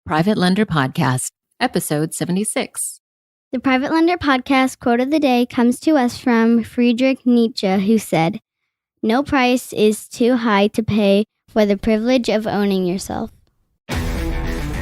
Private Lender Podcast, Episode 76. The Private Lender Podcast quote of the day comes to us from Friedrich Nietzsche, who said, "No price is too high to pay for the privilege of owning yourself."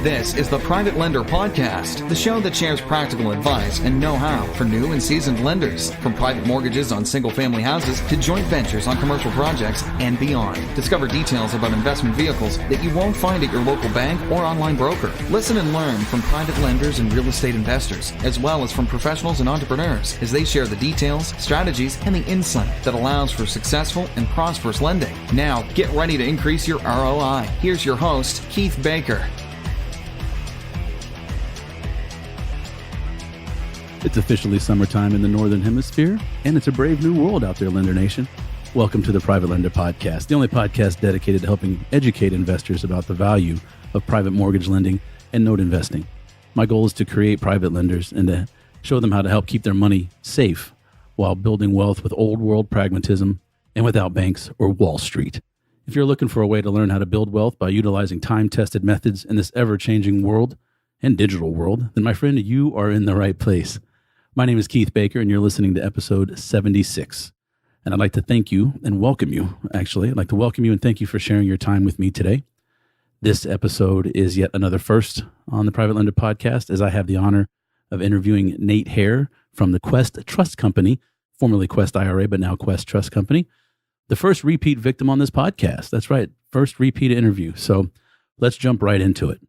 This is the Private Lender Podcast, the show that shares practical advice and know-how for new and seasoned lenders, from private mortgages on single-family houses to joint ventures on commercial projects and beyond. Discover details about investment vehicles that you won't find at your local bank or online broker. Listen and learn from private lenders and real estate investors, as well as from professionals and entrepreneurs, as they share the details, strategies, and the insight that allows for successful and prosperous lending. Now, get ready to increase your ROI. Here's your host, Keith Baker. It's officially summertime in the Northern Hemisphere, and it's a brave new world out there, Lender Nation. Welcome to the Private Lender Podcast, the only podcast dedicated to helping educate investors about the value of private mortgage lending and note investing. My goal is to create private lenders and to show them how to help keep their money safe while building wealth with old world pragmatism and without banks or Wall Street. If you're looking for a way to learn how to build wealth by utilizing time-tested methods in this ever-changing world and digital world, then my friend, you are in the right place. My name is Keith Baker, and you're listening to episode 76. And I'd like to thank you and welcome you, actually. I'd like to welcome you and thank you for sharing your time with me today. This episode is yet another first on the Private Lender Podcast, as I have the honor of interviewing Nate Hare from the Quest Trust Company, formerly Quest IRA, but now Quest Trust Company, the first repeat victim on this podcast. That's right, first repeat interview. So let's jump right into it.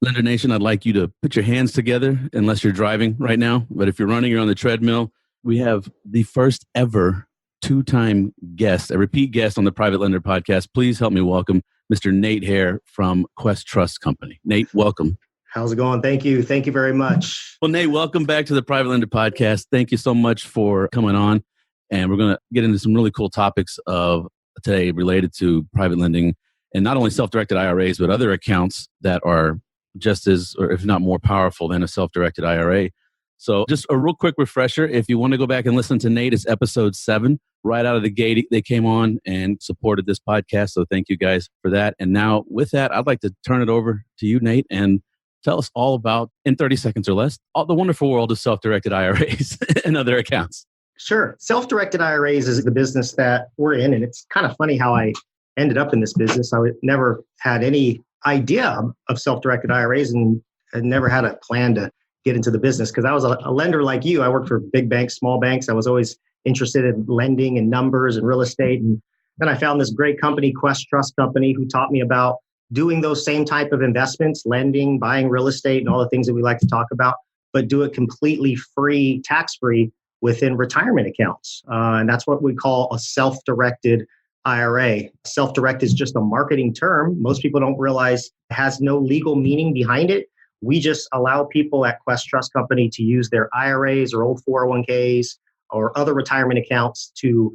Lender Nation, I'd like you to put your hands together, unless you're driving right now. But if you're running, you're on the treadmill. We have the first ever two-time guest, a repeat guest on the Private Lender Podcast. Please help me welcome Mr. Nate Hare from Quest Trust Company. Nate, welcome. How's it going? Thank you. Thank you very much. Well, Nate, welcome back to the Private Lender Podcast. Thank you so much for coming on. And we're going to get into some really cool topics of today related to private lending and not only self-directed IRAs, but other accounts that are just as, or if not more powerful than a self-directed IRA. So just a real quick refresher, if you want to go back and listen to Nate, it's episode 7. Right out of the gate, they came on and supported this podcast. So thank you guys for that. And now with that, I'd like to turn it over to you, Nate, and tell us all about, in 30 seconds or less, all the wonderful world of self-directed IRAs and other accounts. Sure. Self-directed IRAs is the business that we're in. And it's kind of funny how I ended up in this business. I never had any idea of self-directed IRAs and I never had a plan to get into the business because I was a lender like you. I worked for big banks, small banks. I was always interested in lending and numbers and real estate. And then I found this great company, Quest Trust Company, who taught me about doing those same type of investments, lending, buying real estate, and all the things that we like to talk about, but do it completely free, tax-free within retirement accounts. And that's what we call a self-directed IRA. Self-direct is just a marketing term. Most people don't realize it has no legal meaning behind it. We just allow people at Quest Trust Company to use their IRAs or old 401ks or other retirement accounts to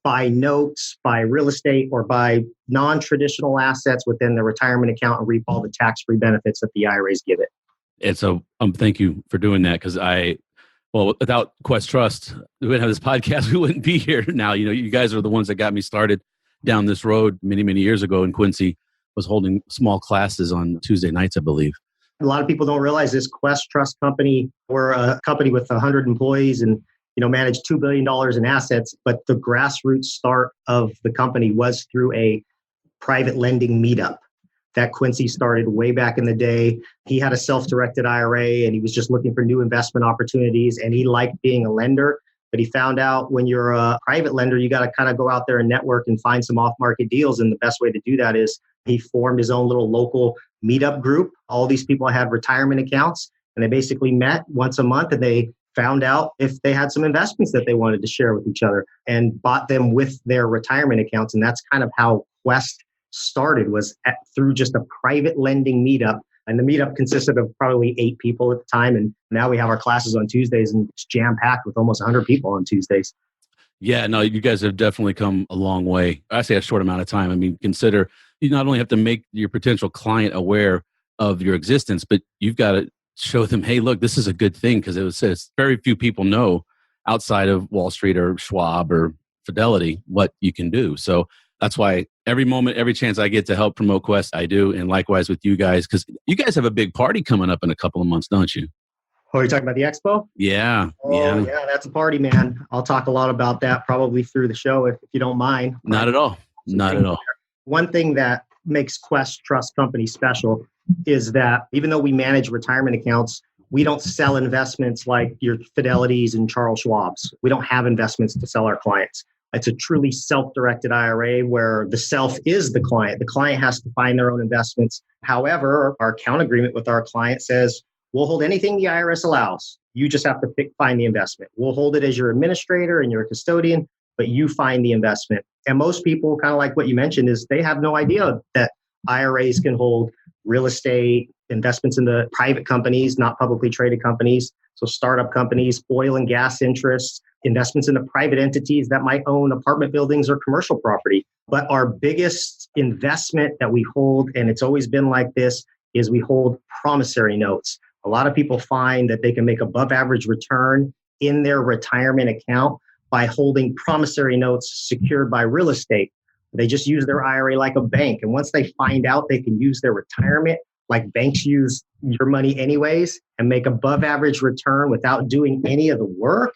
buy notes, buy real estate, or buy non-traditional assets within the retirement account and reap all the tax-free benefits that the IRAs give it. And so thank you for doing that, because without Quest Trust, we wouldn't have this podcast. We wouldn't be here now. You know, you guys are the ones that got me started down this road many, many years ago. And Quincy was holding small classes on Tuesday nights, I believe. A lot of people don't realize this Quest Trust Company, we're a company with 100 employees and, manage $2 billion in assets. But the grassroots start of the company was through a private lending meetup that Quincy started way back in the day. He had a self-directed IRA and he was just looking for new investment opportunities and he liked being a lender, but he found out when you're a private lender, you got to kind of go out there and network and find some off-market deals. And the best way to do that is he formed his own little local meetup group. All these people had retirement accounts and they basically met once a month and they found out if they had some investments that they wanted to share with each other and bought them with their retirement accounts. And that's kind of how Quest started, was through just a private lending meetup. And the meetup consisted of probably 8 people at the time. And now we have our classes on Tuesdays and it's jam-packed with almost 100 people on Tuesdays. Yeah, no, you guys have definitely come a long way. I say a short amount of time. I mean, consider you not only have to make your potential client aware of your existence, but you've got to show them, hey, look, this is a good thing, because it says very few people know outside of Wall Street or Schwab or Fidelity what you can do. So that's why Every moment, every chance I get to help promote Quest, I do. And likewise with you guys, because you guys have a big party coming up in a couple of months, don't you? Oh, you're talking about the expo? Yeah. Oh, yeah, that's a party, man. I'll talk a lot about that probably through the show if you don't mind. Not at all. Not at all. One thing that makes Quest Trust Company special is that even though we manage retirement accounts, we don't sell investments like your Fidelities and Charles Schwab's. We don't have investments to sell our clients. It's a truly self-directed IRA where the self is the client. The client has to find their own investments. However, our account agreement with our client says, we'll hold anything the IRS allows. You just have to find the investment. We'll hold it as your administrator and your custodian, but you find the investment. And most people, kind of like what you mentioned, is they have no idea that IRAs can hold real estate, investments in the private companies, not publicly traded companies. So startup companies, oil and gas interests, investments in the private entities that might own apartment buildings or commercial property. But our biggest investment that we hold, and it's always been like this, is we hold promissory notes. A lot of people find that they can make above average return in their retirement account by holding promissory notes secured by real estate. They just use their IRA like a bank. And once they find out they can use their retirement like banks use your money anyways and make above average return without doing any of the work,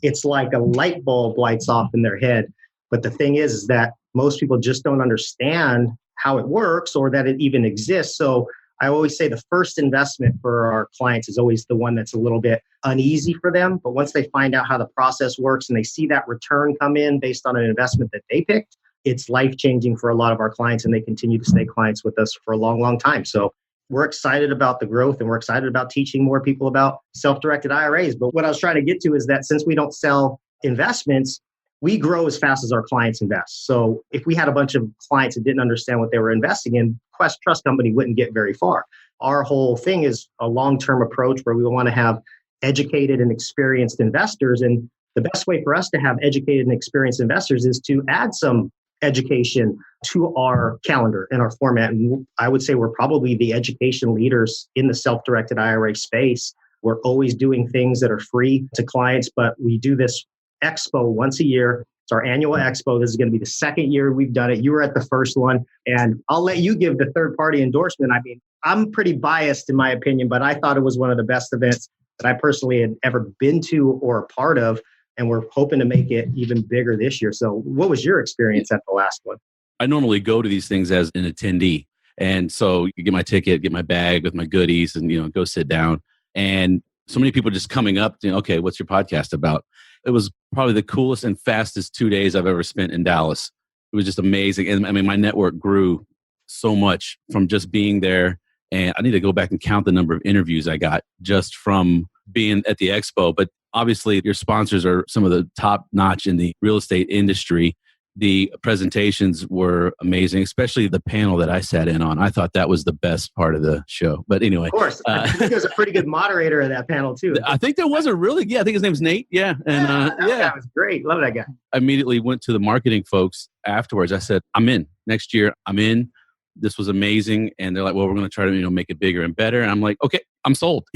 it's like a light bulb lights off in their head. But the thing is that most people just don't understand how it works or that it even exists. So I always say the first investment for our clients is always the one that's a little bit uneasy for them. But once they find out how the process works and they see that return come in based on an investment that they picked, it's life-changing for a lot of our clients, and they continue to stay clients with us for a long, long time. So we're excited about the growth, and we're excited about teaching more people about self-directed IRAs. But what I was trying to get to is that since we don't sell investments, we grow as fast as our clients invest. So if we had a bunch of clients that didn't understand what they were investing in, Quest Trust Company wouldn't get very far. Our whole thing is a long-term approach where we want to have educated and experienced investors. And the best way for us to have educated and experienced investors is to add some education to our calendar and our format. And I would say we're probably the education leaders in the self-directed IRA space. We're always doing things that are free to clients, but we do this expo once a year. It's our annual expo. This is going to be the second year we've done it. You were at the first one, and I'll let you give the third-party endorsement. I mean, I'm pretty biased in my opinion, but I thought it was one of the best events that I personally had ever been to or a part of. And we're hoping to make it even bigger this year. So what was your experience at the last one? I normally go to these things as an attendee. And so you get my ticket, get my bag with my goodies and, go sit down. And so many people just coming up, okay, what's your podcast about? It was probably the coolest and fastest 2 days I've ever spent in Dallas. It was just amazing. And I mean, my network grew so much from just being there. And I need to go back and count the number of interviews I got just from being at the expo. But obviously, your sponsors are some of the top notch in the real estate industry. The presentations were amazing, especially the panel that I sat in on. I thought that was the best part of the show. But anyway. Of course. I think there's a pretty good moderator in that panel, too. I think there was I think his name's Nate. Yeah. And that was great. Love that guy. I immediately went to the marketing folks afterwards. I said, I'm in. Next year, I'm in. This was amazing. And they're like, well, we're going to try to make it bigger and better. And I'm like, okay, I'm sold.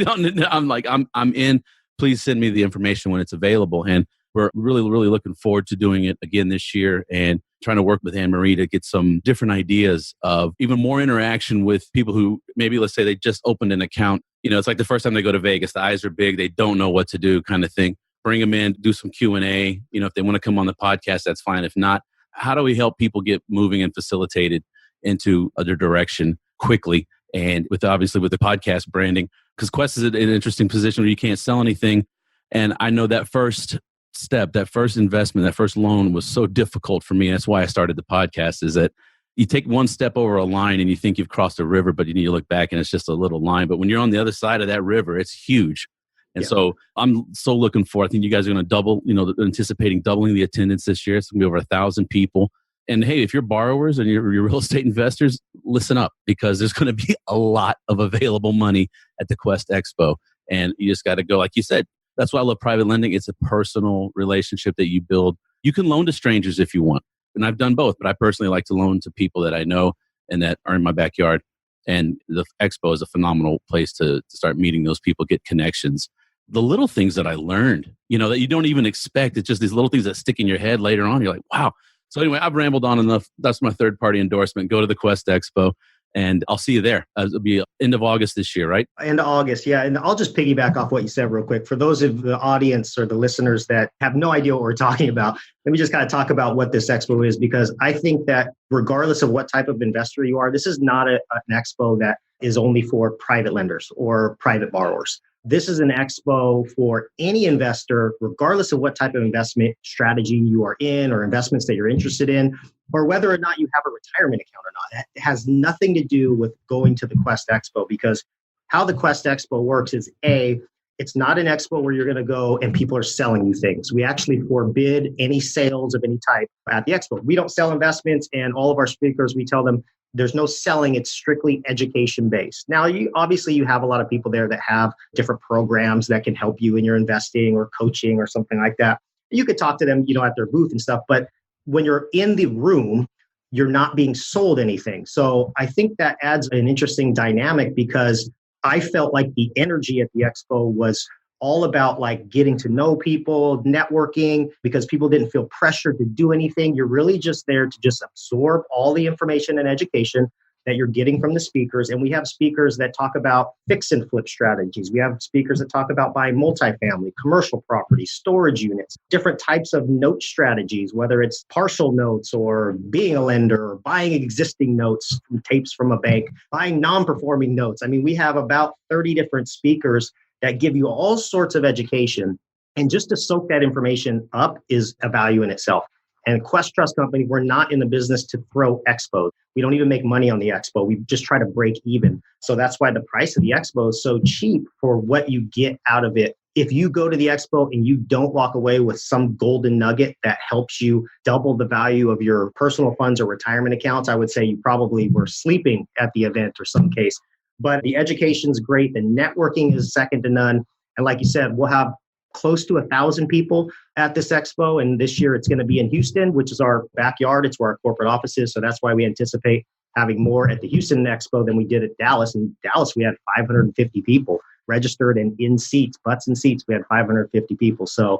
I'm like, I'm in. Please send me the information when it's available. And we're really, really looking forward to doing it again this year and trying to work with Anne-Marie to get some different ideas of even more interaction with people who maybe, let's say they just opened an account. It's like the first time they go to Vegas, the eyes are big. They don't know what to do kind of thing. Bring them in, do some Q&A. If they want to come on the podcast, that's fine. If not, how do we help people get moving and facilitated into other direction quickly? And obviously with the podcast branding, because Quest is in an interesting position where you can't sell anything. And I know that first step, that first investment, that first loan was so difficult for me. That's why I started the podcast, is that you take one step over a line and you think you've crossed a river, but you need to look back and it's just a little line. But when you're on the other side of that river, it's huge. And so I'm so looking forward. I think you guys are going to double, anticipating doubling the attendance this year. It's going to be over 1,000 people. And hey, if you're borrowers and you're real estate investors, listen up, because there's going to be a lot of available money at the Quest Expo. And you just got to go, like you said. That's why I love private lending. It's a personal relationship that you build. You can loan to strangers if you want. And I've done both, but I personally like to loan to people that I know and that are in my backyard. And the Expo is a phenomenal place to start meeting those people, get connections. The little things that I learned, that you don't even expect. It's just these little things that stick in your head later on. You're like, wow. So anyway, I've rambled on enough. That's my third party endorsement. Go to the Quest Expo and I'll see you there. It'll be end of August this year, right? End of August, yeah. And I'll just piggyback off what you said real quick. For those of the audience or the listeners that have no idea what we're talking about, let me just kind of talk about what this expo is, because I think that regardless of what type of investor you are, this is not an expo that is only for private lenders or private borrowers. This is an expo for any investor, regardless of what type of investment strategy you are in or investments that you're interested in, or whether or not you have a retirement account or not. It has nothing to do with going to the Quest Expo, because how the Quest Expo works is it's not an expo where you're going to go and people are selling you things. We actually forbid any sales of any type at the expo. We don't sell investments, and all of our speakers, we tell them there's no selling. It's strictly education based. Now, obviously you have a lot of people there that have different programs that can help you in your investing or coaching or something like that. You could talk to them, at their booth and stuff. But when you're in the room, you're not being sold anything. So I think that adds an interesting dynamic, because I felt like the energy at the expo was all about like getting to know people, networking, because people didn't feel pressured to do anything. You're really just there to just absorb all the information and education that you're getting from the speakers. And we have speakers that talk about fix and flip strategies. We have speakers that talk about buying multifamily, commercial property, storage units, different types of note strategies, whether it's partial notes or being a lender or buying existing notes from tapes from a bank, buying non-performing notes. I mean, we have about 30 different speakers that give you all sorts of education. And just to soak that information up is a value in itself. And Quest Trust Company, we're not in the business to throw expos. We don't even make money on the expo. We just try to break even. So that's why the price of the expo is so cheap for what you get out of it. If you go to the expo and you don't walk away with some golden nugget that helps you double the value of your personal funds or retirement accounts, I would say you probably were sleeping at the event or some case. But the education's great. The networking is second to none. And like you said, we'll have close to 1,000 people at this expo. And this year it's going to be in Houston, which is our backyard. It's where our corporate office is. So that's why we anticipate having more at the Houston expo than we did at Dallas. In Dallas, we had 550 people registered and in seats, butts in seats. We had 550 people. So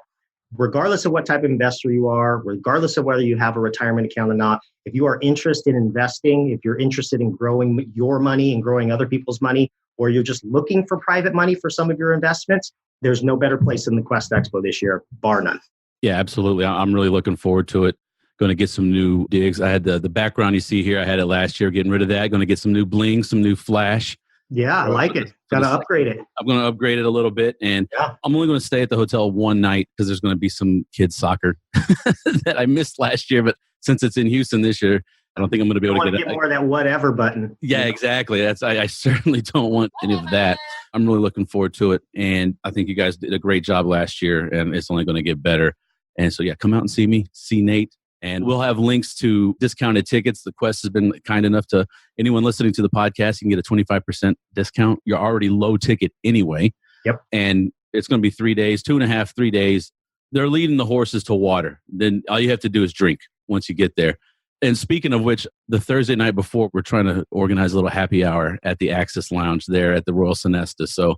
regardless of what type of investor you are, regardless of whether you have a retirement account or not, if you are interested in investing, if you're interested in growing your money and growing other people's money, or you're just looking for private money for some of your investments, there's no better place than the Quest Expo this year, bar none. Yeah, absolutely. I'm really looking forward to it. Going to get some new digs. I had the background you see here. I had it last year, getting rid of that. Going to get some new bling, some new flash. Yeah, I like it. Got to upgrade it. I'm going to upgrade it a little bit. And I'm only going to stay at the hotel one night because there's going to be some kids soccer that I missed last year. But since it's in Houston this year, I don't think I'm going to be able to get more of that whatever button. Yeah, exactly. I certainly don't want any of that. I'm really looking forward to it. And I think you guys did a great job last year, and it's only going to get better. And so, come out and see me, see Nate. And we'll have links to discounted tickets. The Quest has been kind enough to anyone listening to the podcast, you can get a 25% discount. You're already low ticket anyway. Yep. And it's going to be 3 days, 2.5, 3 days. They're leading the horses to water. Then all you have to do is drink once you get there. And speaking of which, the Thursday night before, we're trying to organize a little happy hour at the Access Lounge there at the Royal Sonesta. So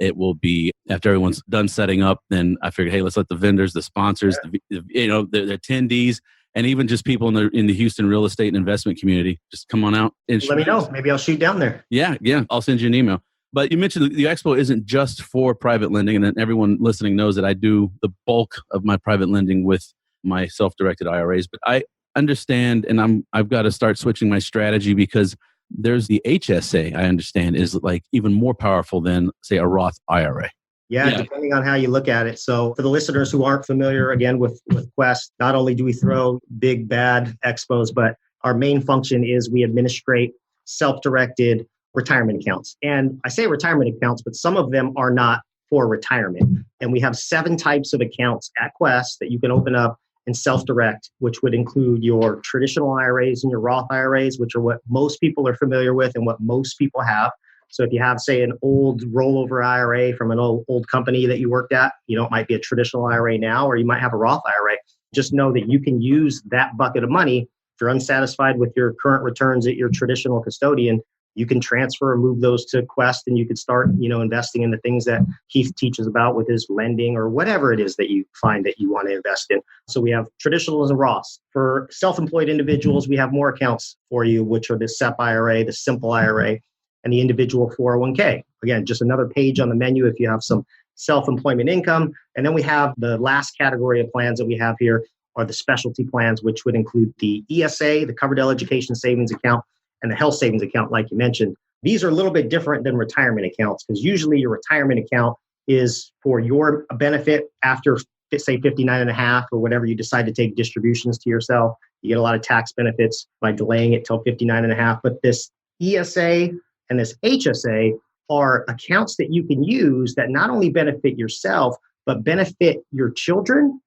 it will be after everyone's done setting up. Then I figured, hey, let's let the vendors, the sponsors, the attendees, and even just people in the Houston real estate and investment community, just come on out. And let me know. Maybe I'll shoot down there. Yeah. I'll send you an email. But you mentioned the expo isn't just for private lending, and then everyone listening knows that I do the bulk of my private lending with my self-directed IRAs. But I understand, and I've got to start switching my strategy because there's the HSA, I understand, is like even more powerful than, say, a Roth IRA. Yeah, depending on how you look at it. So for the listeners who aren't familiar, again, with Quest, not only do we throw big, bad expos, but our main function is we administrate self-directed retirement accounts. And I say retirement accounts, but some of them are not for retirement. And we have 7 types of accounts at Quest that you can open up and self-direct, which would include your traditional IRAs and your Roth IRAs, which are what most people are familiar with and what most people have. So if you have, say, an old rollover IRA from an old company that you worked at, it might be a traditional IRA now, or you might have a Roth IRA. Just know that you can use that bucket of money. If you're unsatisfied with your current returns at your traditional custodian, you can transfer or move those to Quest, and you could start, investing in the things that Keith teaches about with his lending or whatever it is that you find that you want to invest in. So we have traditionals and Roths. For self-employed individuals, we have more accounts for you, which are the SEP IRA, the simple IRA, and the individual 401k. Again, just another page on the menu if you have some self-employment income. And then we have the last category of plans that we have here are the specialty plans, which would include the ESA, the Coverdell Education Savings Account, and the Health Savings Account, like you mentioned. These are a little bit different than retirement accounts because usually your retirement account is for your benefit after, say, 59 and a half or whatever you decide to take distributions to yourself. You get a lot of tax benefits by delaying it till 59 and a half. But this ESA and this HSA are accounts that you can use that not only benefit yourself, but benefit your children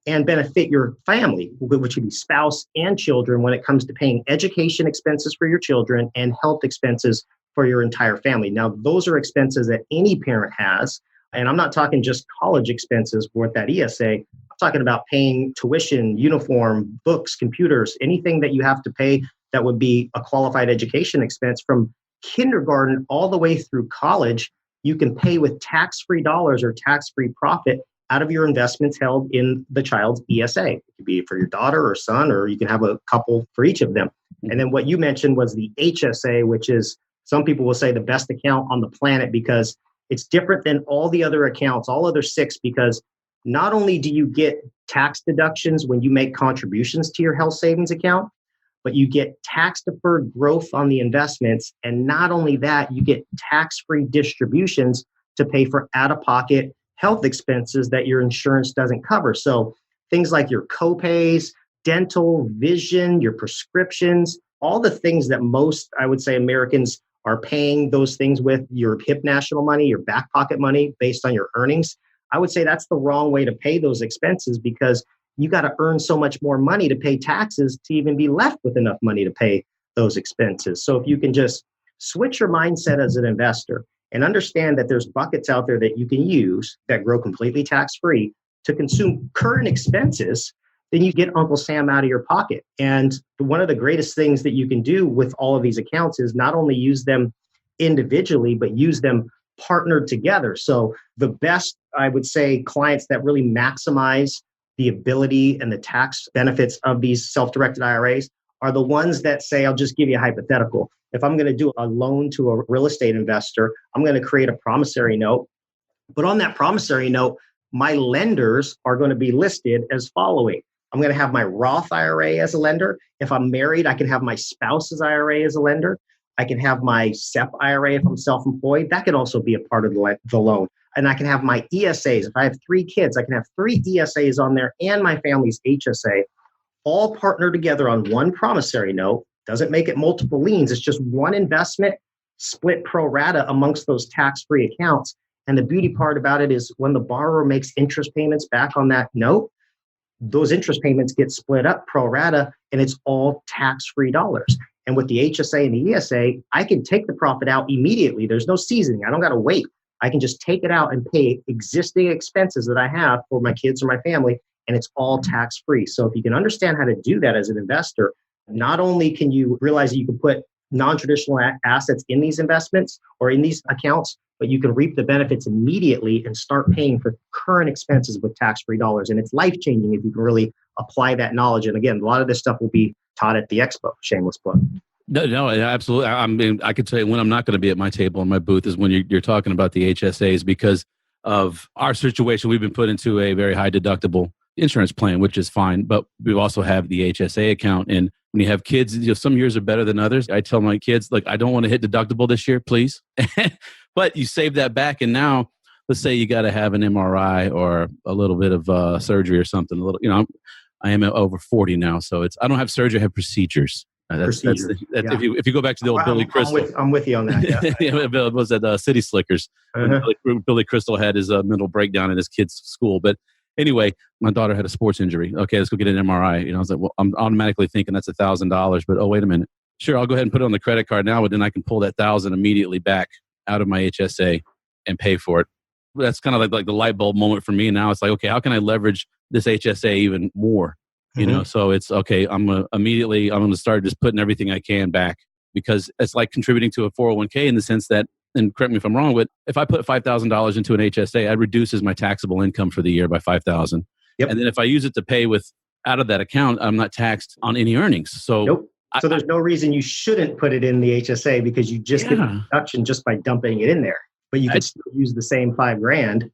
and benefit your family, which would be spouse and children when it comes to paying education expenses for your children and health expenses for your entire family. Now, those are expenses that any parent has. And I'm not talking just college expenses with that ESA. I'm talking about paying tuition, uniform, books, computers, anything that you have to pay that would be a qualified education expense from kindergarten all the way through college. You can pay with tax-free dollars or tax-free profit out of your investments held in the child's ESA. It could be for your daughter or son, or you can have a couple for each of them. And then what you mentioned was the HSA, which is, some people will say, the best account on the planet because it's different than all the other accounts, all other 6, because not only do you get tax deductions when you make contributions to your health savings account, but you get tax-deferred growth on the investments. And not only that, you get tax-free distributions to pay for out-of-pocket health expenses that your insurance doesn't cover. So things like your copays, dental, vision, your prescriptions, all the things that most, I would say, Americans are paying those things with, your HIP national money, your back pocket money based on your earnings. I would say that's the wrong way to pay those expenses because you got to earn so much more money to pay taxes to even be left with enough money to pay those expenses. So if you can just switch your mindset as an investor and understand that there's buckets out there that you can use that grow completely tax-free to consume current expenses, then you get Uncle Sam out of your pocket. And one of the greatest things that you can do with all of these accounts is not only use them individually, but use them partnered together. So the best, I would say, clients that really maximize the ability and the tax benefits of these self-directed IRAs are the ones that say, I'll just give you a hypothetical. If I'm going to do a loan to a real estate investor, I'm going to create a promissory note. But on that promissory note, my lenders are going to be listed as following. I'm going to have my Roth IRA as a lender. If I'm married, I can have my spouse's IRA as a lender. I can have my SEP IRA if I'm self-employed. That can also be a part of the loan. And I can have my ESAs. If I have 3 kids, I can have 3 ESAs on there and my family's HSA, all partnered together on one promissory note. Doesn't make it multiple liens. It's just one investment split pro rata amongst those tax-free accounts. And the beauty part about it is when the borrower makes interest payments back on that note, those interest payments get split up pro rata and it's all tax-free dollars. And with the HSA and the ESA, I can take the profit out immediately. There's no seasoning. I don't got to wait. I can just take it out and pay existing expenses that I have for my kids or my family, and it's all tax-free. So if you can understand how to do that as an investor, not only can you realize that you can put non-traditional assets in these investments or in these accounts, but you can reap the benefits immediately and start paying for current expenses with tax-free dollars. And it's life-changing if you can really apply that knowledge. And again, a lot of this stuff will be taught at the expo. Shameless plug. No, absolutely. I mean, I could say when I'm not going to be at my table in my booth is when you're talking about the HSAs because of our situation. We've been put into a very high deductible insurance plan, which is fine, but we also have the HSA account. And when you have kids, some years are better than others. I tell my kids, like, I don't want to hit deductible this year, please. But you save that back. And now let's say you got to have an MRI or a little bit of surgery or something. I am over 40 now, so I don't have surgery, I have procedures. If you go back to the old Billy Crystal. I'm with you on that. Yeah. It was at City Slickers. Billy Crystal had his mental breakdown at his kid's school. But anyway, my daughter had a sports injury. Okay, let's go get an MRI. I was like, well, I'm automatically thinking that's $1,000. But wait a minute. Sure, I'll go ahead and put it on the credit card now, but then I can pull that $1,000 immediately back out of my HSA and pay for it. That's kind of like the light bulb moment for me. Now it's like, okay, how can I leverage this HSA even more? So it's okay. I'm going to start just putting everything I can back because it's like contributing to a 401k in the sense that, and correct me if I'm wrong, but if I put $5,000 into an HSA, it reduces my taxable income for the year by $5,000. Yep. And then if I use it to pay with out of that account, I'm not taxed on any earnings. So nope. So there's no reason you shouldn't put it in the HSA because you just get the deduction just by dumping it in there. But you can still use the same $5,000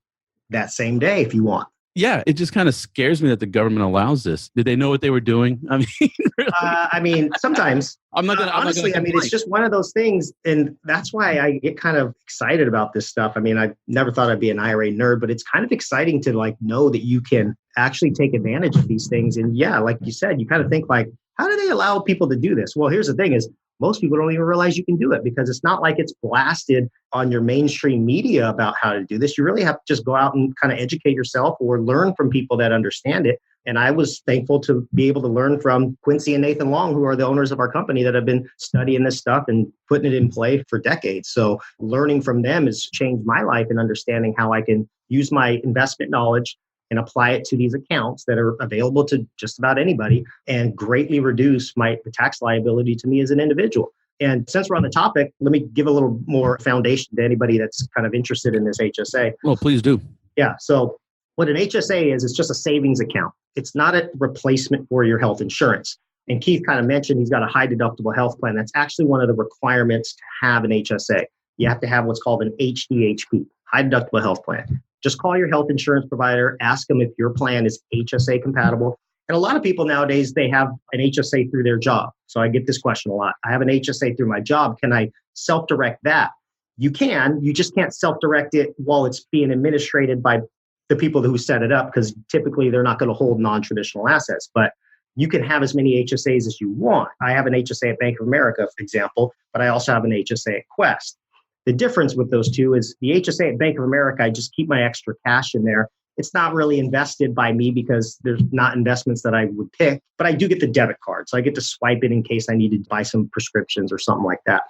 that same day if you want. Yeah, it just kind of scares me that the government allows this. Did they know what they were doing? I mean, really? Sometimes. Honestly, it's just one of those things. And that's why I get kind of excited about this stuff. I mean, I never thought I'd be an IRA nerd, but it's kind of exciting to know that you can actually take advantage of these things. And yeah, like you said, you kind of think how do they allow people to do this? Well, here's the thing is, most people don't even realize you can do it because it's not like it's blasted on your mainstream media about how to do this. You really have to just go out and kind of educate yourself or learn from people that understand it. And I was thankful to be able to learn from Quincy and Nathan Long, who are the owners of our company that have been studying this stuff and putting it in play for decades. So learning from them has changed my life and understanding how I can use my investment knowledge and apply it to these accounts that are available to just about anybody and greatly reduce the tax liability to me as an individual. And since we're on the topic, let me give a little more foundation to anybody that's kind of interested in this HSA. Well, please do. Yeah. So what an HSA is, it's just a savings account. It's not a replacement for your health insurance. And Keith kind of mentioned he's got a high deductible health plan. That's actually one of the requirements to have an HSA. You have to have what's called an HDHP, high deductible health plan. Just call your health insurance provider, ask them if your plan is HSA compatible. And a lot of people nowadays, they have an HSA through their job. So I get this question a lot. I have an HSA through my job. Can I self-direct that? You can. You just can't self-direct it while it's being administrated by the people who set it up, because typically they're not going to hold non-traditional assets. But you can have as many HSAs as you want. I have an HSA at Bank of America, for example, but I also have an HSA at Quest. The difference with those two is the HSA at Bank of America, I just keep my extra cash in there. It's not really invested by me because there's not investments that I would pick, but I do get the debit card. So I get to swipe it in case I need to buy some prescriptions or something like that.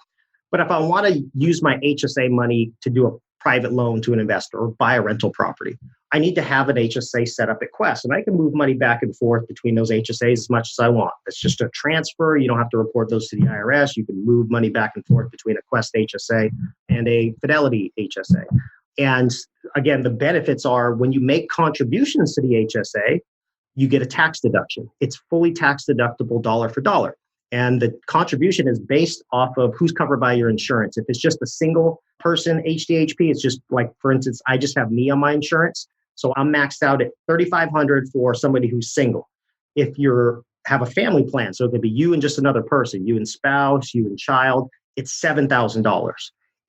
But if I want to use my HSA money to do a private loan to an investor or buy a rental property, I need to have an HSA set up at Quest. And I can move money back and forth between those HSAs as much as I want. It's just a transfer. You don't have to report those to the IRS. You can move money back and forth between a Quest HSA and a Fidelity HSA. And again, the benefits are when you make contributions to the HSA, you get a tax deduction. It's fully tax deductible dollar for dollar. And the contribution is based off of who's covered by your insurance. If it's just a single person HDHP, it's just like, for instance, I just have me on my insurance. So I'm maxed out at $3,500 for somebody who's single. If you have a family plan, so it could be you and just another person, you and spouse, you and child, it's $7,000.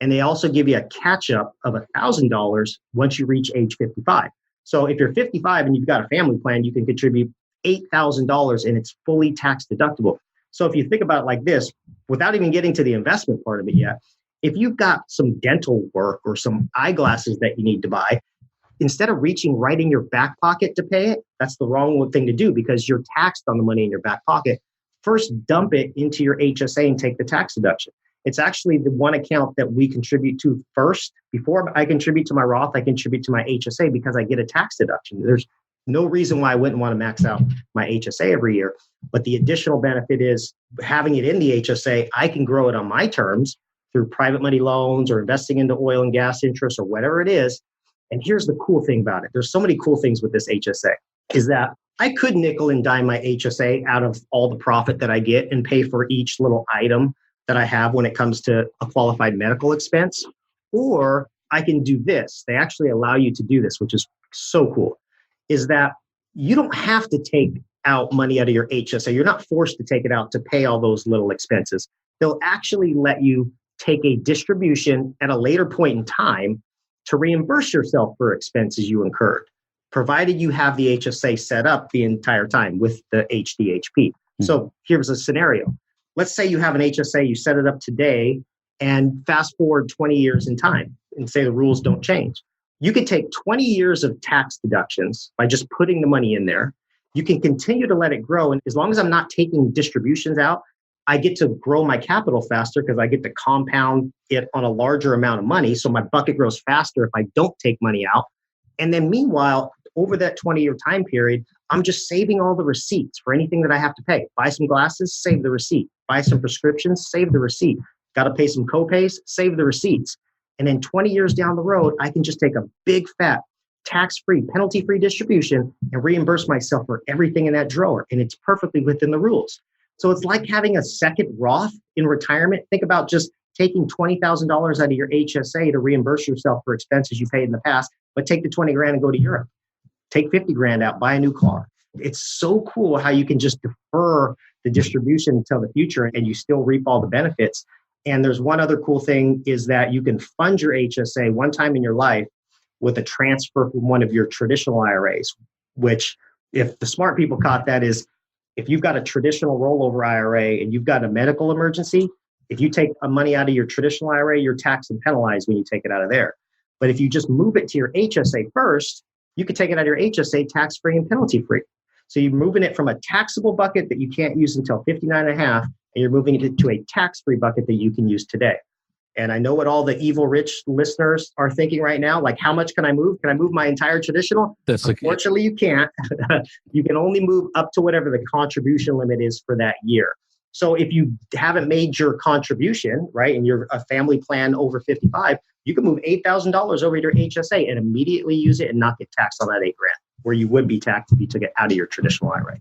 And they also give you a catch-up of $1,000 once you reach age 55. So if you're 55 and you've got a family plan, you can contribute $8,000 and it's fully tax deductible. So if you think about it like this, without even getting to the investment part of it yet, if you've got some dental work or some eyeglasses that you need to buy, instead of reaching right in your back pocket to pay it, that's the wrong thing to do because you're taxed on the money in your back pocket. First, dump it into your HSA and take the tax deduction. It's actually the one account that we contribute to first. Before I contribute to my Roth, I contribute to my HSA because I get a tax deduction. There's no reason why I wouldn't want to max out my HSA every year. But the additional benefit is having it in the HSA, I can grow it on my terms through private money loans or investing into oil and gas interests or whatever it is. And here's the cool thing about it. There's so many cool things with this HSA is that I could nickel and dime my HSA out of all the profit that I get and pay for each little item that I have when it comes to a qualified medical expense. Or I can do this. They actually allow you to do this, which is so cool, is that you don't have to take out money out of your HSA. You're not forced to take it out to pay all those little expenses. They'll actually let you take a distribution at a later point in time to reimburse yourself for expenses you incurred, provided you have the HSA set up the entire time with the HDHP. So here's a scenario. Let's say you have an HSA, you set it up today, and fast forward 20 years in time and say the rules don't change. You could take 20 years of tax deductions by just putting the money in there. You can continue to let it grow. And as long as I'm not taking distributions out, I get to grow my capital faster because I get to compound it on a larger amount of money. So my bucket grows faster if I don't take money out. And then meanwhile, over that 20-year time period, I'm just saving all the receipts for anything that I have to pay. Buy some glasses, save the receipt. buy some prescriptions, save the receipt. Got to pay some copays, save the receipts. And then 20 years down the road, I can just take a big fat tax-free, penalty-free distribution and reimburse myself for everything in that drawer. And it's perfectly within the rules. So it's like having a second Roth in retirement. Think about just taking $20,000 out of your HSA to reimburse yourself for expenses you paid in the past, but take the 20 grand and go to Europe. Take 50 grand out, buy a new car. It's so cool how you can just defer the distribution until the future and you still reap all the benefits. And there's one other cool thing is that you can fund your HSA one time in your life with a transfer from one of your traditional IRAs, which if the smart people caught that is if you've got a traditional rollover IRA and you've got a medical emergency, if you take money out of your traditional IRA, you're taxed and penalized when you take it out of there. But if you just move it to your HSA first, you can take it out of your HSA tax-free and penalty-free. So you're moving it from a taxable bucket that you can't use until 59 and a half, and you're moving it to a tax-free bucket that you can use today. And I know what all the evil rich listeners are thinking right now, like how much can I move? Can I move my entire traditional? Unfortunately, you can't. You can only move up to whatever the contribution limit is for that year. So if you haven't made your contribution, right, and you're a family plan over 55, you can move $8,000 over to your HSA and immediately use it and not get taxed on that $8,000, where you would be taxed if you took it out of your traditional IRA.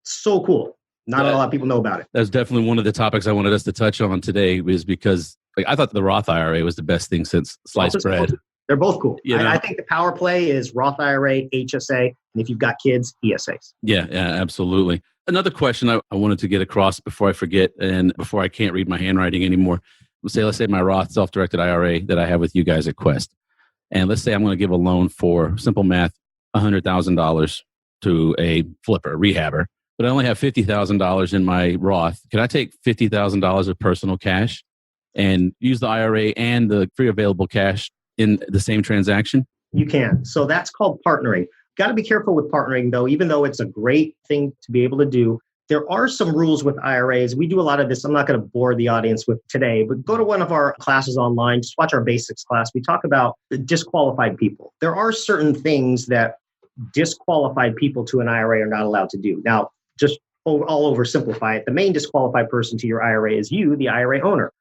So cool. Not a lot of people know about it. That's definitely one of the topics I wanted us to touch on today, was because I thought the Roth IRA was the best thing since sliced bread. They're both cool. You know? I think the power play is Roth IRA, HSA, and if you've got kids, ESAs. Yeah, absolutely. Another question I wanted to get across before I forget and before I can't read my handwriting anymore. Let's say my Roth self-directed IRA that I have with you guys at Quest. And let's say I'm going to give a loan for simple math, $100,000 to a flipper, a rehabber, but I only have $50,000 in my Roth. Can I take $50,000 of personal cash and use the IRA and the free available cash in the same transaction? You can. So that's called partnering. Got to be careful with partnering, though, even though it's a great thing to be able to do. There are some rules with IRAs. We do a lot of this. I'm not going to bore the audience with today, but go to one of our classes online. Just watch our basics class. We talk about the disqualified people. There are certain things that disqualified people to an IRA are not allowed to do. Now, just all oversimplify it. The main disqualified person to your IRA is you, the IRA owner,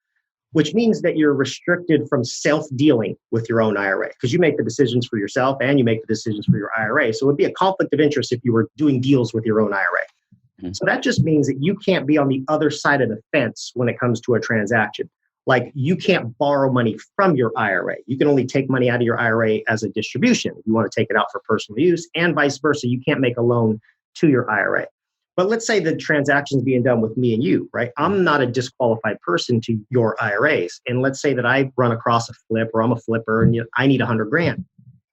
which means that you're restricted from self-dealing with your own IRA because you make the decisions for yourself and you make the decisions for your IRA. So it would be a conflict of interest if you were doing deals with your own IRA. Mm-hmm. So that just means that you can't be on the other side of the fence when it comes to a transaction. Like you can't borrow money from your IRA. You can only take money out of your IRA as a distribution. You want to take it out for personal use and vice versa. You can't make a loan to your IRA. But let's say the transaction's being done with me and you, right? I'm not a disqualified person to your IRAs. And let's say that I run across a flip or I'm a flipper and I need $100,000.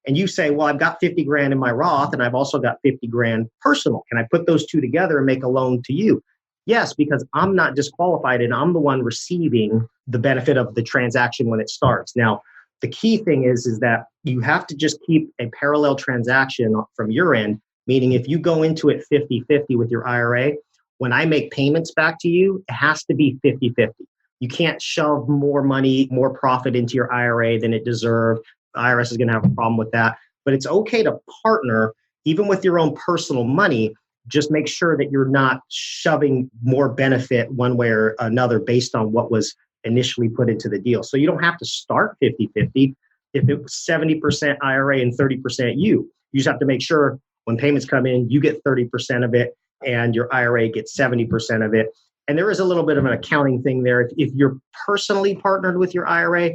And you say, well, I've got 50 grand in my Roth and I've also got 50 grand personal. Can I put those two together and make a loan to you? Yes, because I'm not disqualified and I'm the one receiving the benefit of the transaction when it starts. Now, the key thing is that you have to just keep a parallel transaction from your end. Meaning if you go into it 50-50 with your IRA, when I make payments back to you, it has to be 50-50. You can't shove more money, more profit into your IRA than it deserves. The IRS is going to have a problem with that. But it's okay to partner, even with your own personal money. Just make sure that you're not shoving more benefit one way or another based on what was initially put into the deal. So you don't have to start 50-50. If it was 70% IRA and 30% you just have to make sure when payments come in, you get 30% of it and your IRA gets 70% of it. And there is a little bit of an accounting thing there. If you're personally partnered with your IRA,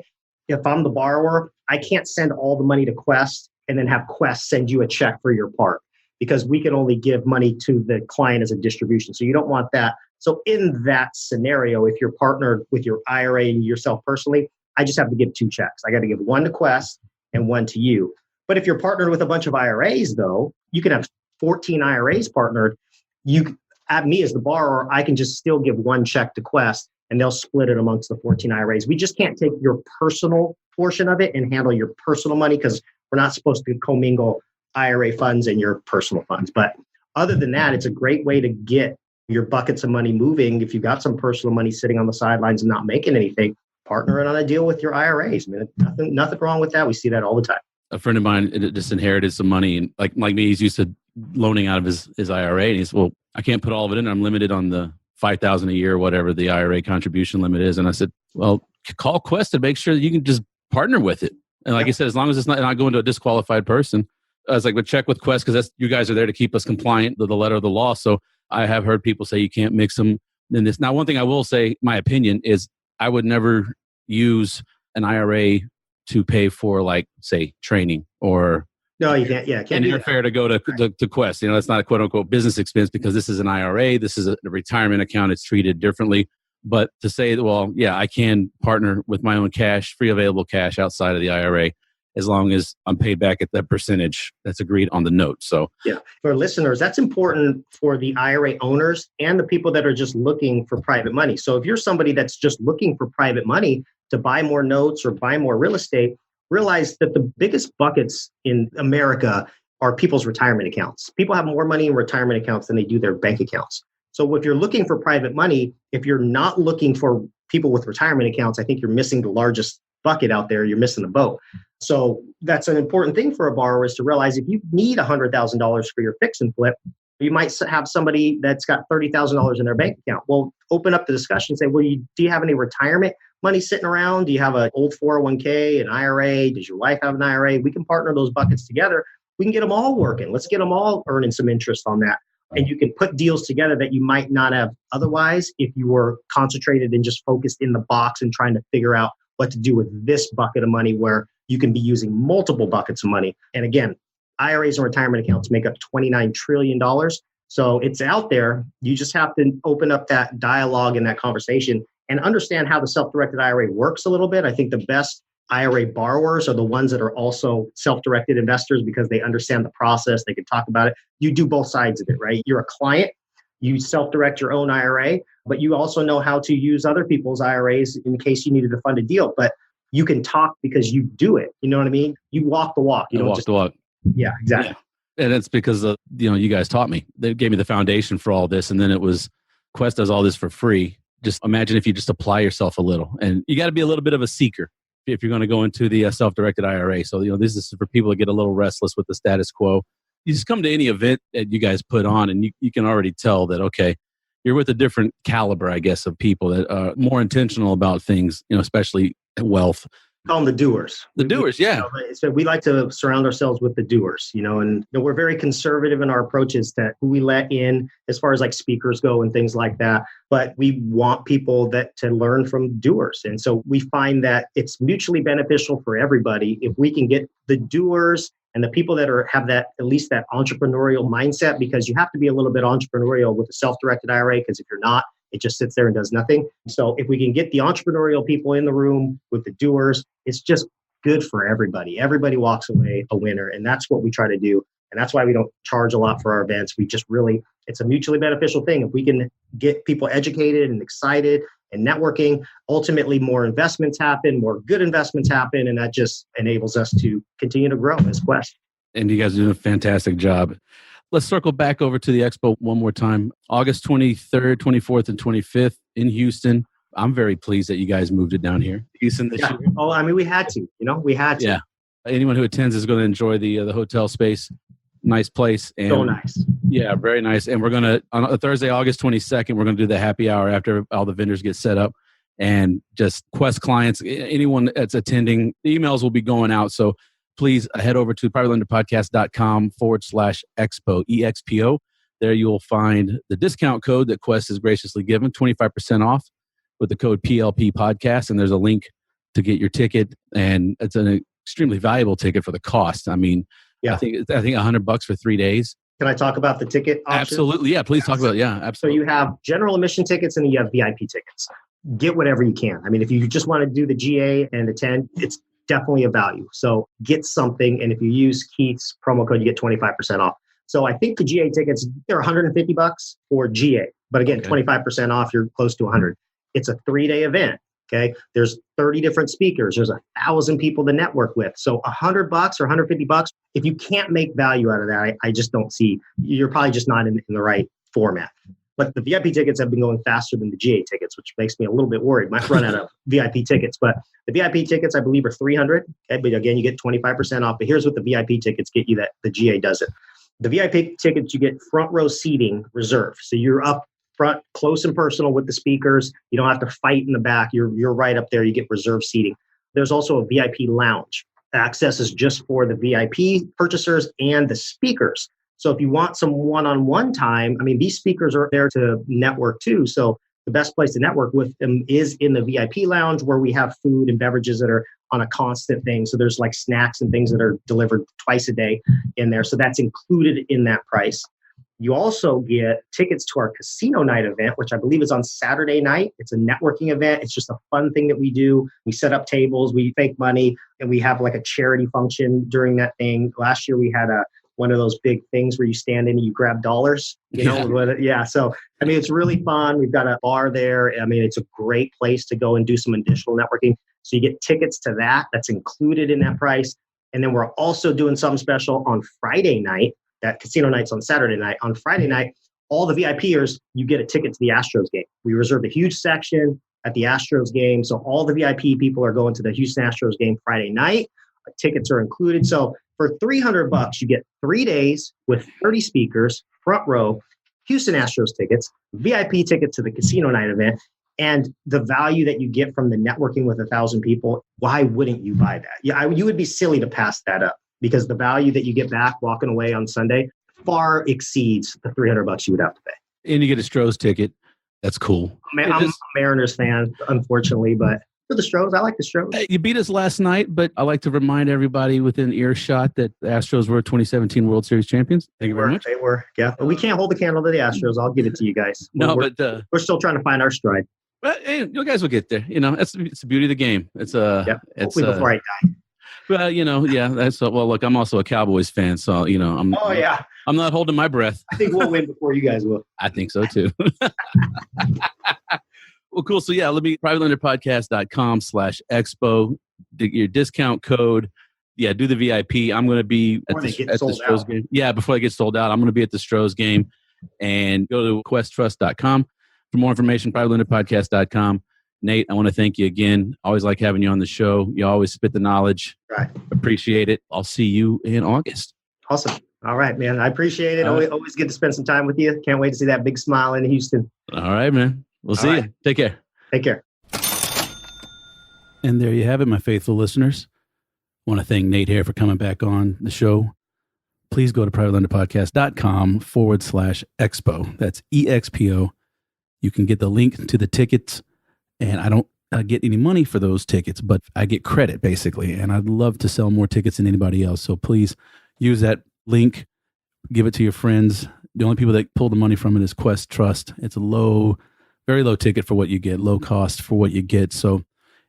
if I'm the borrower, I can't send all the money to Quest and then have Quest send you a check for your part because we can only give money to the client as a distribution. So you don't want that. So in that scenario, if you're partnered with your IRA and yourself personally, I just have to give two checks. I got to give one to Quest and one to you. But if you're partnered with a bunch of IRAs, though, you can have 14 IRAs partnered. You, at me as the borrower, I can just still give one check to Quest and they'll split it amongst the 14 IRAs. We just can't take your personal portion of it and handle your personal money because we're not supposed to commingle IRA funds and your personal funds. But other than that, it's a great way to get your buckets of money moving. If you've got some personal money sitting on the sidelines and not making anything, partner it on a deal with your IRAs. I mean, nothing wrong with that. We see that all the time. A friend of mine just inherited some money, and like me, he's used to loaning out of his IRA, and he's, well, I can't put all of it in. I'm limited on the $5,000 a year, whatever the IRA contribution limit is. And I said, well, call Quest and make sure that you can just partner with it. And like I said, as long as it's not going to a disqualified person, I was like, but check with Quest because you guys are there to keep us compliant to the letter of the law. So I have heard people say you can't mix them in this. Now, one thing I will say, my opinion is I would never use an IRA to pay for, like, say, training or no, you can't. Yeah, can't an airfare to go to Quest. You know, that's not a quote unquote business expense because this is an IRA. This is a retirement account. It's treated differently. But to say that, well, yeah, I can partner with my own cash, free available cash outside of the IRA, as long as I'm paid back at that percentage that's agreed on the note. So yeah, for listeners, that's important for the IRA owners and the people that are just looking for private money. So if you're somebody that's just looking for private money to buy more notes or buy more real estate, realize that the biggest buckets in America are people's retirement accounts. People have more money in retirement accounts than they do their bank accounts. So if you're looking for private money, if you're not looking for people with retirement accounts, I think you're missing the largest bucket out there. You're missing the boat. So that's an important thing for a borrower is to realize if you need $100,000 for your fix and flip, you might have somebody that's got $30,000 in their bank account. Well, open up the discussion and say, well, do you have any retirement money sitting around? Do you have an old 401k, an IRA? Does your wife have an IRA? We can partner those buckets together. We can get them all working. Let's get them all earning some interest on that. And you can put deals together that you might not have otherwise if you were concentrated and just focused in the box and trying to figure out what to do with this bucket of money where you can be using multiple buckets of money. And again, IRAs and retirement accounts make up $29 trillion. So it's out there. You just have to open up that dialogue and that conversation and understand how the self-directed IRA works a little bit. I think the best IRA borrowers are the ones that are also self-directed investors because they understand the process. They can talk about it. You do both sides of it, right? You're a client. You self-direct your own IRA, but you also know how to use other people's IRAs in case you needed to fund a deal. But you can talk because you do it. You know what I mean? You walk the walk. You don't walk just the walk. Yeah, exactly. Yeah. And it's because you guys taught me. They gave me the foundation for all this, and then it was Quest does all this for free. Just imagine if you just apply yourself a little, and you got to be a little bit of a seeker if you're going to go into the self-directed IRA. So this is for people that get a little restless with the status quo. You just come to any event that you guys put on, and you can already tell that you're with a different caliber, I guess, of people that are more intentional about things. Especially wealth. Call them the doers. The doers, yeah. So we like to surround ourselves with the doers, and we're very conservative in our approaches to who we let in as far as like speakers go and things like that. But we want people to learn from doers. And so we find that it's mutually beneficial for everybody if we can get the doers and the people that have that, at least that entrepreneurial mindset, because you have to be a little bit entrepreneurial with a self-directed IRA, because if you're not, it just sits there and does nothing. So if we can get the entrepreneurial people in the room with the doers, it's just good for everybody. Everybody walks away a winner. And that's what we try to do. And that's why we don't charge a lot for our events. We just it's a mutually beneficial thing. If we can get people educated and excited and networking, ultimately more investments happen, more good investments happen. And that just enables us to continue to grow as Quest. And you guys are doing a fantastic job. Let's circle back over to the expo one more time. August 23rd, 24th, and 25th in Houston. I'm very pleased that you guys moved it down here. Houston this year. Oh, I mean, we had to. We had to. Yeah. Anyone who attends is going to enjoy the hotel space. Nice place. And so nice. Yeah, very nice. And we're going to, on a Thursday, August 22nd, we're going to do the happy hour after all the vendors get set up. And just Quest clients, anyone that's attending, the emails will be going out. So please head over to privatelenderpodcast.com/expo, EXPO. There you will find the discount code that Quest has graciously given, 25% off with the code PLP podcast. And there's a link to get your ticket. And it's an extremely valuable ticket for the cost. I mean, I think $100 for 3 days. Can I talk about the ticket option? Absolutely. Yeah, please talk about it. Yeah, absolutely. So you have general admission tickets and you have VIP tickets. Get whatever you can. I mean, if you just want to do the GA and attend, it's definitely a value. So get something. And if you use Keith's promo code, you get 25% off. So I think the GA tickets, they're $150 for GA. But again, 25% off, you're close to 100. It's a 3-day event. Okay. There's 30 different speakers. There's 1,000 people to network with. So $100 or $150, if you can't make value out of that, I just don't see, you're probably just not in the right format. But the VIP tickets have been going faster than the GA tickets, which makes me a little bit worried. Might run out of VIP tickets, but the VIP tickets, I believe, are $300. Okay, but again, you get 25% off. But here's what the VIP tickets get you that the GA doesn't. The VIP tickets, you get front row seating reserved. So you're up front, close and personal with the speakers. You don't have to fight in the back. You're right up there. You get reserved seating. There's also a VIP lounge. Access is just for the VIP purchasers and the speakers. So if you want some one-on-one time, these speakers are there to network too. So the best place to network with them is in the VIP lounge, where we have food and beverages that are on a constant thing. So there's like snacks and things that are delivered twice a day in there. So that's included in that price. You also get tickets to our casino night event, which I believe is on Saturday night. It's a networking event. It's just a fun thing that we do. We set up tables, we fake money, and we have like a charity function during that thing. Last year we had one of those big things where you stand in and you grab dollars, So, it's really fun. We've got a bar there. It's a great place to go and do some additional networking. So you get tickets to that. That's included in that price. And then we're also doing something special on Friday night. That casino night's on Saturday night. On Friday night, all the VIPers, you get a ticket to the Astros game. We reserved a huge section at the Astros game. So all the VIP people are going to the Houston Astros game Friday night. Tickets are included. So for $300, you get 3 days with 30 speakers, front row, Houston Astros tickets, VIP ticket to the casino night event, and the value that you get from the networking with 1,000 people. Why wouldn't you buy that? You would be silly to pass that up, because the value that you get back walking away on Sunday far exceeds the $300 you would have to pay. And you get a Stros ticket. That's cool. I'm a Mariners fan, unfortunately, but for the Stros, I like the Stros. You beat us last night, but I like to remind everybody within earshot that the Astros were 2017 World Series champions. Thank you very much. They were, yeah. But we can't hold the candle to the Astros. I'll give it to you guys. We're still trying to find our stride. But hey, you guys will get there. It's the beauty of the game. Hopefully before I die. Well, look, I'm also a Cowboys fan, so I'm not holding my breath. I think we'll win before you guys will. I think so too. Well, cool. So privatelenderpodcast.com/expo. Your discount code. Yeah, do the VIP. I'm going to be at the Stros game. Yeah, before they get sold out, I'm going to be at the Stros game. And go to questtrust.com for more information. privatelenderpodcast.com. Nate, I want to thank you again. Always like having you on the show. You always spit the knowledge. Right. Appreciate it. I'll see you in August. Awesome. All right, man. I appreciate it. Always good to spend some time with you. Can't wait to see that big smile in Houston. All right, man. We'll see you. Take care. Take care. And there you have it, my faithful listeners. I want to thank Nate Hare for coming back on the show. Please go to privatelenderpodcast.com/expo. That's EXPO. You can get the link to the tickets. And I don't get any money for those tickets, but I get credit basically. And I'd love to sell more tickets than anybody else. So please use that link, give it to your friends. The only people that pull the money from it is Quest Trust. It's a very low ticket for what you get, low cost for what you get. So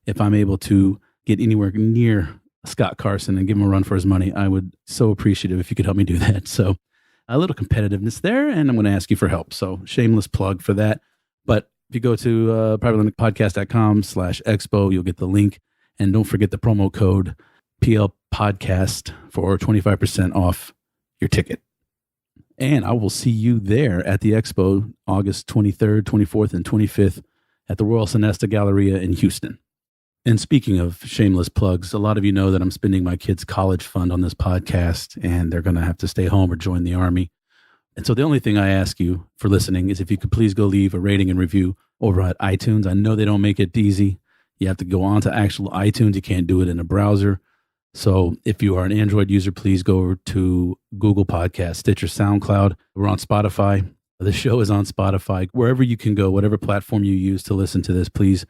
if I'm able to get anywhere near Scott Carson and give him a run for his money, I would so appreciate it if you could help me do that. So a little competitiveness there, and I'm going to ask you for help. So shameless plug for that. But if you go to privatelenderpodcast.com/expo, you'll get the link. And don't forget the promo code PLPodcast for 25% off your ticket. And I will see you there at the Expo, August 23rd, 24th, and 25th at the Royal Sonesta Galleria in Houston. And speaking of shameless plugs, a lot of you know that I'm spending my kids' college fund on this podcast, and they're going to have to stay home or join the Army. And so the only thing I ask you for listening is if you could please go leave a rating and review over at iTunes. I know they don't make it easy. You have to go on to actual iTunes. You can't do it in a browser. So if you are an Android user, please go over to Google Podcasts, Stitcher, SoundCloud. We're on Spotify. The show is on Spotify. Wherever you can go, whatever platform you use to listen to this, please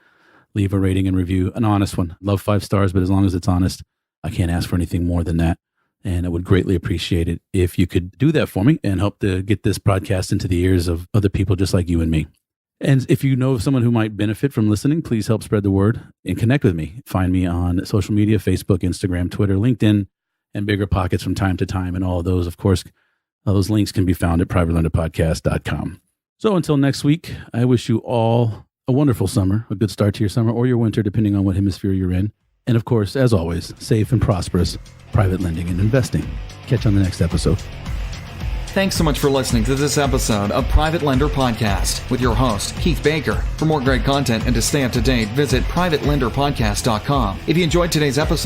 leave a rating and review, an honest one. Love 5 stars, but as long as it's honest, I can't ask for anything more than that. And I would greatly appreciate it if you could do that for me and help to get this podcast into the ears of other people just like you and me. And if you know of someone who might benefit from listening, please help spread the word and connect with me. Find me on social media, Facebook, Instagram, Twitter, LinkedIn, and Bigger Pockets from time to time. And all of those, of course, those links can be found at privatelenderpodcast.com. So until next week, I wish you all a wonderful summer, a good start to your summer or your winter, depending on what hemisphere you're in. And of course, as always, safe and prosperous private lending and investing. Catch you on the next episode. Thanks so much for listening to this episode of Private Lender Podcast with your host, Keith Baker. For more great content and to stay up to date, visit privatelenderpodcast.com. If you enjoyed today's episode,